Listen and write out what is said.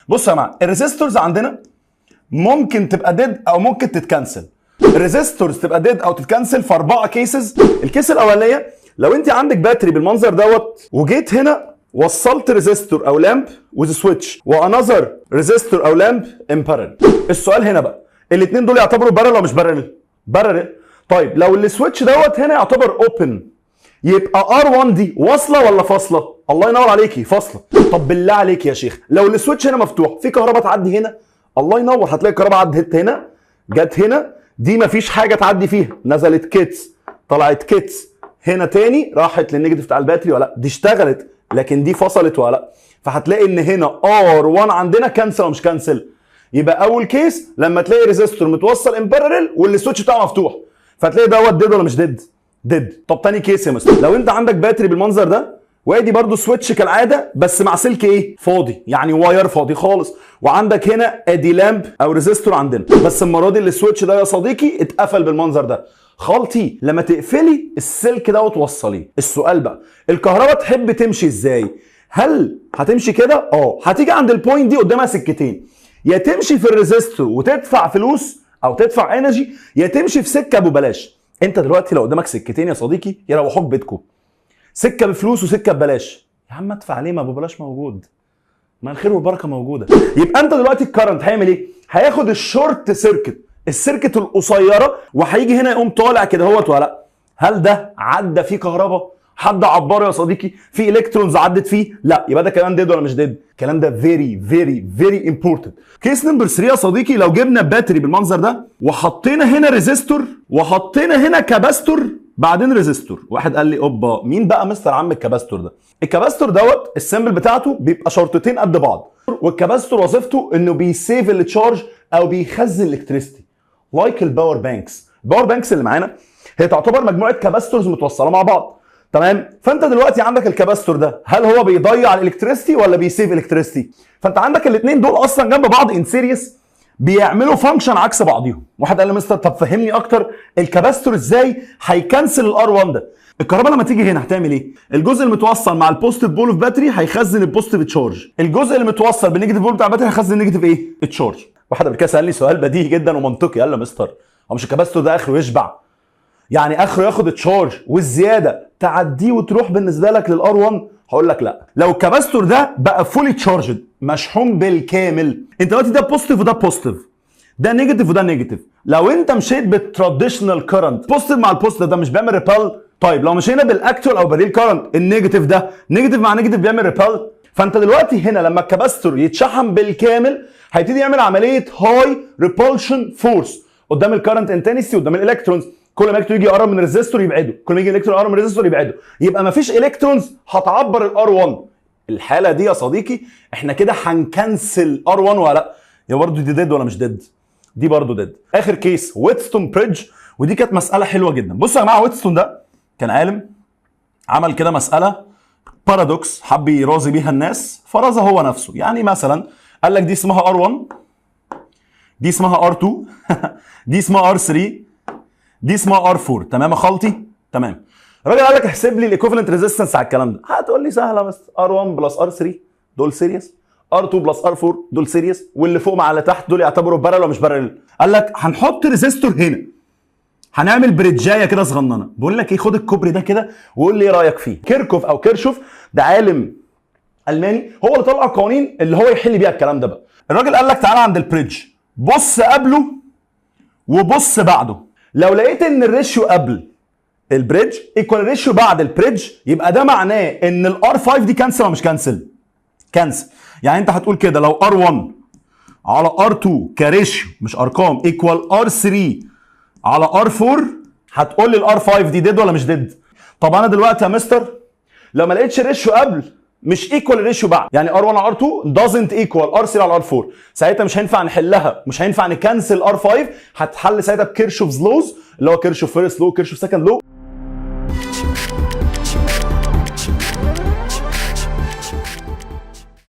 بص يا جماعه، الريزيستورز عندنا ممكن تبقى ديد او ممكن تتكنسل. الريزيستورز تبقى ديد او تتكنسل في 4 كيسز. الكيس الاولانيه لو انت عندك باتري بالمنظر دوت وجيت هنا وصلت ريزيستور او لامب وذ سويتش وانذر ريزيستور او لامب ان بارل. السؤال هنا بقى، الاثنين دول يعتبروا بارل ولا مش بارل؟ بارل. طيب لو السويتش دوت هنا يعتبر اوبن، يبقى ار1 دي واصله ولا فاصله؟ الله ينور عليكي، فاصله. طب بالله عليك يا شيخ، لو السويتش هنا مفتوح في كهرباء تعدي هنا؟ الله ينور، هتلاقي الكهرباء عدت هنا جت هنا، دي مفيش حاجه تعدي فيها، نزلت كيتس طلعت كيتس هنا تاني راحت للنيجاتيف بتاع الباتري ولا لا؟ دي اشتغلت، لكن دي فصلت ولا لا؟ فهتلاقي ان هنا ار1 عندنا كانسل ولا مش كانسل؟ يبقى اول كيس لما تلاقي ريزيستور متوصل ان بارلل والسويتش بتاعه مفتوح، فتلاقي دوت ديد ولا مش ديد؟ ديد. طب تاني كيس يا مستر، لو انت عندك باتري بالمنظر ده وادي برضو سويتش كالعاده بس مع سلك ايه؟ فاضي، يعني واير فاضي خالص، وعندك هنا ادي لامب او ريزيستور عندنا، بس المره دي السويتش ده يا صديقي اتقفل بالمنظر ده. خالتي لما تقفلي السلك ده وتوصليه، السؤال بقى الكهرباء تحب تمشي ازاي؟ هل هتمشي كده؟ هتيجي عند البوينت دي قدامها سكتين، يا تمشي في الريزيستور وتدفع فلوس او تدفع انرجي، يا تمشي في سكه ببلاش. انت دلوقتي لو قدامك سكتين يا صديقي يروحوك بيتكم، سكه بفلوس وسكه ببلاش، يا عم ادفع ليه؟ ما ببلاش موجود، ما الخير والبركه موجوده. يبقى انت دلوقتي الكرنت هيعمل ايه؟ هياخد الشورت سيركت، السيركت القصيره، وهيجي هنا يقوم طالع كده اهوت ولا لا؟ هل ده عدى فيه كهرباء؟ حد عبره يا صديقي؟ في الكترونز عدت فيه؟ لا، يبقى ده كمان ديد ولا مش ديد؟ الكلام ده فيري فيري فيري امبورتنت. كيس نمبر 3 يا صديقي، لو جبنا باتري بالمنظر ده وحطينا هنا ريزيستور وحطينا هنا كاباستور بعدين ريزيستور، واحد قال لي اوبا مين بقى مستر عم الكاباستور ده؟ الكاباستور دوت السيمبل بتاعته بيبقى شرطتين قد بعض، والكاباستور وظيفته انه بيسيف التشارج او بيخزن الالكتريستي لايك الباور بانكس. الباور بانكس اللي معانا هي تعتبر مجموعه كاباستورز متوصله مع بعض، تمام؟ فانت دلوقتي عندك الكاباستور ده، هل هو بيضيع الالكتريستي ولا بيسيف الالكتريستي؟ فانت عندك الاثنين دول اصلا جنب بعض ان سيريس بيعملوا فانكشن عكس بعضيهم. واحد قال لي مستر طب فهمني اكتر الكاباستور ازاي هيكنسل الار 1 ده؟ الكهرباء لما تيجي هنا هتعمل ايه؟ الجزء المتوصل مع البوزيتيف بول اوف باتري هيخزن البوزيتيف تشارج، الجزء اللي متوصل بالنيجاتيف بول بتاع الباتري هيخزن النيجاتيف ايه؟ التشارج. واحد قبل كده سالني سؤال بديهي جدا ومنطقي، قال لي مستر هو مش الكاباستور ده اخره يشبع؟ يعني اخره ياخد التشارج والزياده تعديه وتروح بالنسبه لك للار 1؟ هقول لك لا، لو الكاباستور ده بقى فولي تشارجد مشحون بالكامل، انت دلوقتي ده بوزيتيف وده بوزيتيف، ده نيجاتيف وده نيجاتيف، لو انت مشيت بالتراديشنال كرنت بوزيتيف مع البوزيتيف ده مش بيعمل ريبال؟ طيب لو مشينا بالاكتوال او بديل كرنت النيجاتيف ده نيجاتيف مع نيجاتيف بيعمل ريبال؟ فانت دلوقتي هنا لما الكاباستور يتشحن بالكامل هيبتدي يعمل عمليه هاي ريبولشن فورس قدام الكرنت انتنسيتي قدام الالكترونز، كل ما الكترون يجي يقرب من الريزيستور يبعده، كل ما يجي الالكترون يقرب من الريزيستور يبعده، يبقى مفيش الكترونز هتعبر الار 1. الحاله دي يا صديقي احنا كده هنكنسل ار 1 ولا لا؟ يا برضه دي ديد ولا مش ديد؟ دي برضه ديد. اخر كيس ويتستون بريدج، ودي كانت مساله حلوه جدا. بصوا يا جماعه، ويتستون ده كان عالم عمل كده مساله بارادوكس حب يرازي بيها الناس، فرازها هو نفسه. يعني مثلا قال لك دي اسمها ار1، دي اسمها ار2 دي اسمها ار3، دي اسمها ار4، تمام يا خالتي؟ تمام. الراجل قال لك احسب لي الايكوفالنت ريزيستنس على الكلام ده. هتقول لي سهله بس ار1 بلس ار3 دول سيريس، ار2 بلس ار4 دول سيريس، واللي فوق مع اللي تحت دول يعتبروا بارل ولا مش بارل؟ قال لك هنحط ريزيستور هنا، هنعمل بريدجايه كده صغننه. بقول لك ايه، خد الكوبري ده كده وقول لي ايه رايك فيه. كيركوف او كيرشوف ده عالم الماني، هو اللي طلع القوانين اللي هو يحل بيها الكلام ده بقى. الراجل قال لك تعالى عند البريدج، بص قبله وبص بعده، لو لقيت ان الريشيو قبل البريدج ايكوال الريشيو بعد البريدج، يبقى ده معناه ان الار 5 دي كانسل ولا مش كانسل؟ كانسل. يعني انت هتقول كده لو ار1 على ار2 كريشيو مش ارقام ايكوال ار3 على ار4، هتقول لي الار 5 دي ديد ولا مش ديد؟ طب انا دلوقتي يا مستر لو ما لقيتش الريشيو قبل مش ايكوال الريشيو بعد، يعني ار1 على ار2 doesn't equal ار3 على ار4، ساعتها مش هينفع نحلها، مش هينفع نكنسل ار5، هتحل ساعتها بكيرشوفز لوز اللي هو كيرشوف فيرست لو كيرشوف سكند لو.